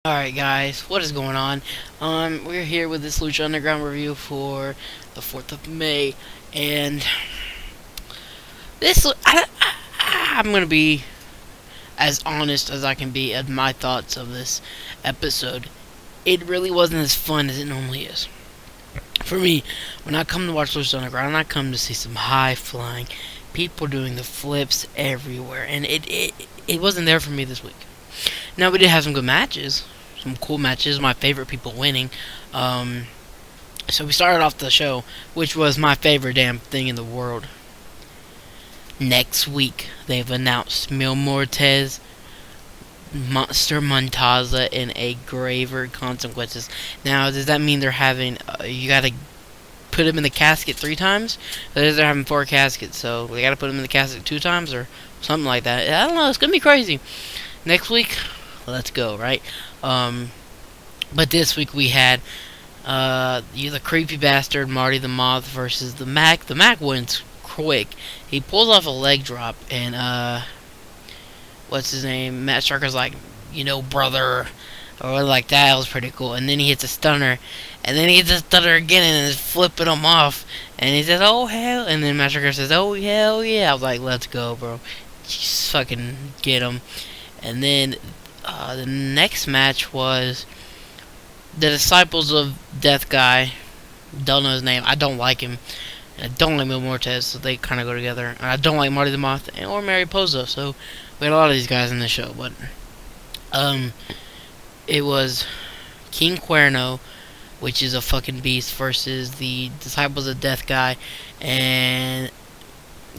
Alright guys, what is going on? We're here with this Lucha Underground review for the 4th of May, and I'm gonna be as honest as I can be at my thoughts of this episode. It really wasn't as fun as it normally is. For me, when I come to watch Lucha Underground, I come to see some high-flying people doing the flips everywhere, and it wasn't there for me this week. Now, we did have some good matches, some cool matches, my favorite people winning. So we started off the show, which was my favorite damn thing in the world. Next week, they've announced Mil Muertes, Monster Montaza, and a graver consequences. Now, does that mean they're having, you gotta put him in the casket 3 times? That is, they're having 4 caskets, so we gotta put him in the casket 2 times, or something like that. I don't know, it's gonna be crazy. Next week, let's go, right? But this week we had the creepy bastard Marty the Moth versus the Mac. The Mac wins quick. He pulls off a leg drop, and what's his name? Matt Striker's like, brother, or like that. That was pretty cool. And then he hits a stunner, and then he hits a stunner again, and is flipping him off. And he says, "Oh hell!" And then Matt Striker says, "Oh hell yeah!" I was like, "Let's go, bro. Just fucking get him." And then the next match was the Disciples of Death guy. Don't know his name. I don't like him. And I don't like Mil Muertes, so they kind of go together. And I don't like Marty the Moth or Mariposa, so we had a lot of these guys in the show. But it was King Cuerno, which is a fucking beast, versus the Disciples of Death guy, and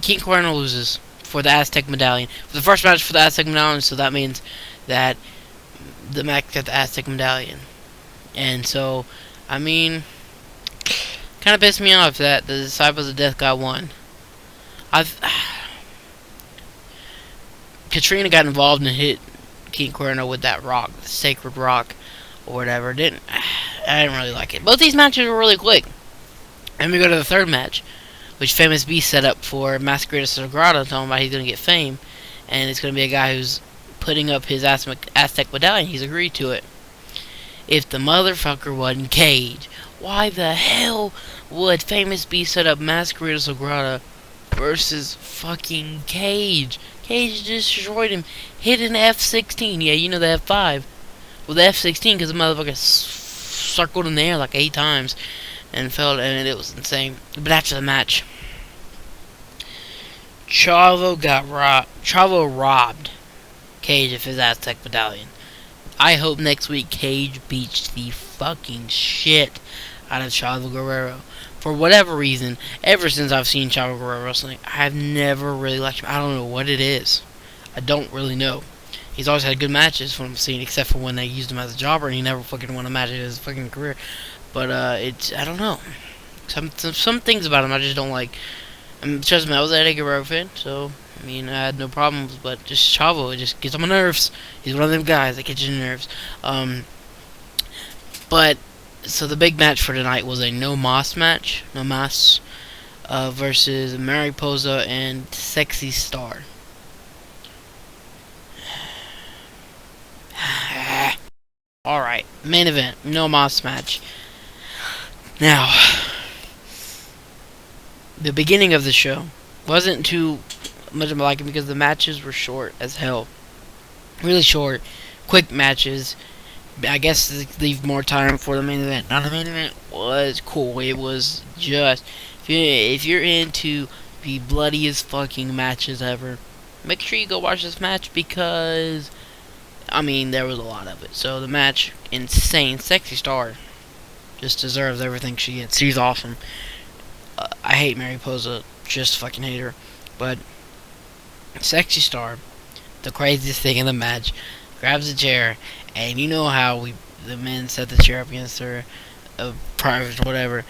King Cuerno loses for the Aztec Medallion. For the first match for the Aztec Medallion, so that means that the Mac got the Aztec Medallion. And so, I mean, kind of pissed me off that the Disciples of Death got won. Katrina got involved and hit King Cuerno with that rock, the sacred rock, or whatever. I didn't really like it. Both these matches were really quick. And we go to the third match, which Famous Beast set up for Masquerade Sagrada, talking about he's going to get fame. And it's going to be a guy who's putting up his Aztec Medallion. He's agreed to it. If the motherfucker wasn't Cage, why the hell would Famous Beast set up Masquerade Sagrada versus fucking Cage? Cage destroyed him. Hit an F-16. Yeah, you know the F-5. Well, the F-16 because the motherfucker circled in the air like 8 times and fell, and it was insane. But after the match, Chavo robbed Cage of his Aztec Medallion. I hope next week Cage beats the fucking shit out of Chavo Guerrero. For whatever reason, ever since I've seen Chavo Guerrero wrestling, I've never really liked him. I don't know what it is. I don't really know. He's always had good matches from what I've seen, except for when they used him as a jobber, and he never fucking won a match in his fucking career. But I don't know. Some things about him I just don't like. Trust me, I was an Eddie Guerrero fan, so I mean, I had no problems, but just Chavo, it just gets on my nerves. He's one of them guys that gets your nerves. But, so the big match for tonight was a No Mas match. No Mas versus Mariposa and Sexy Star. Alright, main event. No Mas match. Now, the beginning of the show wasn't too much of a like it because the matches were short as hell. Really short, quick matches. I guess leave more time for the main event. Now the main event was cool. It was just, if you're into the bloodiest fucking matches ever, make sure you go watch this match because, I mean, there was a lot of it. So the match, insane. Sexy Star just deserves everything she gets. She's awesome. I hate Mariposa, just fucking hate her. But Sexy Star, the craziest thing in the match, grabs a chair, and you know how the men set the chair up against her, private or whatever.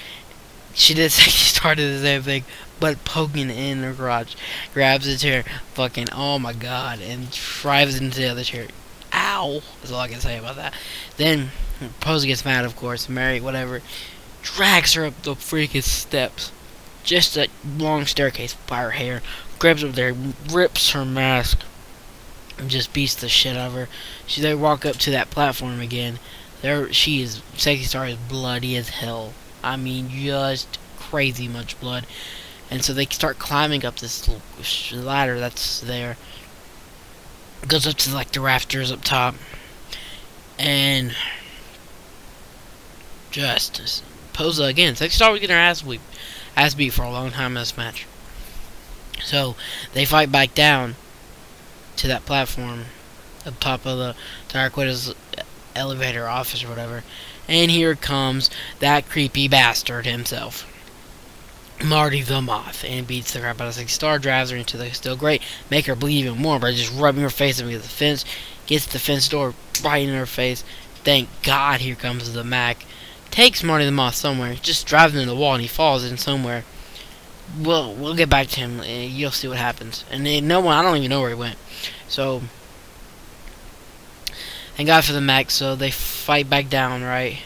She did. Sexy Star did the same thing, but poking in her crotch, grabs the chair, fucking oh my god, and drives into the other chair. Ow! That's all I can say about that. Then Pose gets mad, of course. Mary, whatever, drags her up the freaking steps, just a long staircase by her hair, grabs her there, rips her mask, and just beats the shit out of her. They walk up to that platform again. Sexy Star is bloody as hell. I mean, just crazy much blood. And so they start climbing up this ladder that's there. Goes up to like the rafters up top, and just Posa again. Sexy Star was getting her ass beat for a long time in this match. So they fight back down to that platform up top of the Darkwido's elevator office or whatever. And here comes that creepy bastard himself, Marty the Moth, and beats the crap out of Sexy Star, drives her into the Still Great, make her bleed even more by just rubbing her face against the fence, gets the fence door right in her face. Thank God here comes the Mac, takes Marty the Moth somewhere, just drives him into the wall and he falls in somewhere. We'll get back to him, you'll see what happens. And I don't even know where he went. So, thank God for the Mac, so they fight back down, right?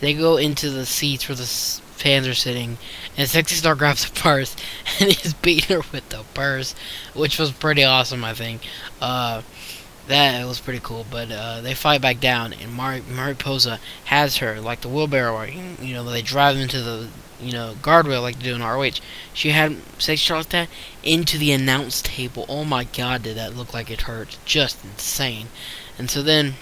They go into the seats where the fans are sitting, and Sexy Star grabs a purse and he's beating her with the purse, which was pretty awesome, I think. That was pretty cool, but they fight back down, and Mariposa has her, like the wheelbarrow, they drive them into the, guardrail like they do in ROH. She had Sexy Star like that into the announce table. Oh my God, did that look like it hurt. Just insane. And so then,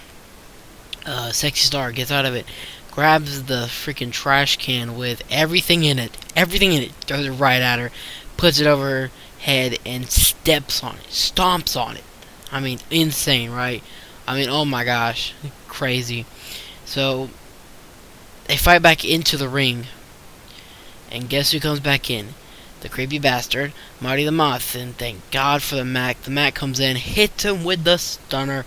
Sexy Star gets out of it, grabs the freaking trash can with everything in it, throws it right at her, puts it over her head, and steps on it, stomps on it. I mean, insane, right? I mean, oh my gosh, crazy. So, they fight back into the ring, and guess who comes back in? The creepy bastard, Marty the Moth, and thank God for the Mac. The Mac comes in, hits him with the stunner.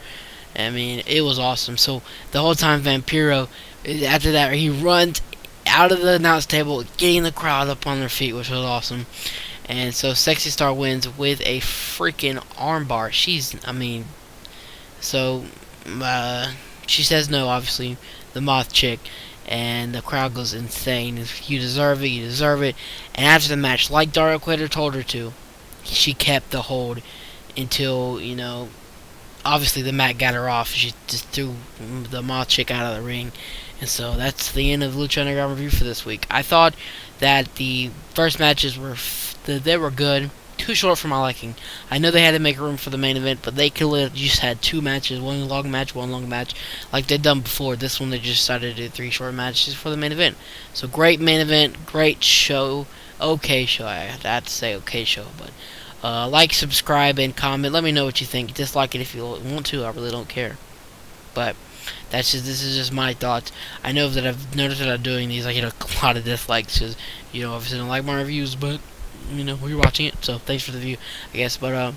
I mean, it was awesome. So, the whole time, Vampiro, after that, he runs out of the announce table, getting the crowd up on their feet, which was awesome. And so Sexy Star wins with a freaking armbar. She says no, obviously, the Moth chick, and the crowd goes insane. You deserve it, you deserve it. And after the match, like Daria Quitter told her to, she kept the hold until, obviously the Mac got her off. She just threw the Moth chick out of the ring. And so that's the end of Lucha Underground review for this week. I thought that the first matches were good, too short for my liking. I know they had to make room for the main event, but they could have just had two matches, one long match, like they'd done before. This one they just decided to do 3 short matches for the main event. So great main event, great show, okay show. I have to say okay show, but like, subscribe, and comment. Let me know what you think. Dislike it if you want to. I really don't care. But this is just my thoughts. I know that I've noticed that I'm doing these, I get a lot of dislikes because, obviously don't like my reviews, but, we're watching it, so thanks for the view, I guess. But,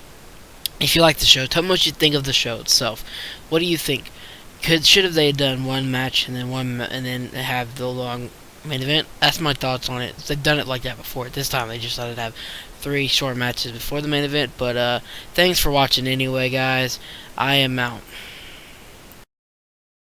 if you like the show, tell me what you think of the show itself. What do you think? Should have they done one match and then have the long main event? That's my thoughts on it. They've done it like that before. This time they just decided to have 3 short matches before the main event. But, thanks for watching anyway, guys. I am out.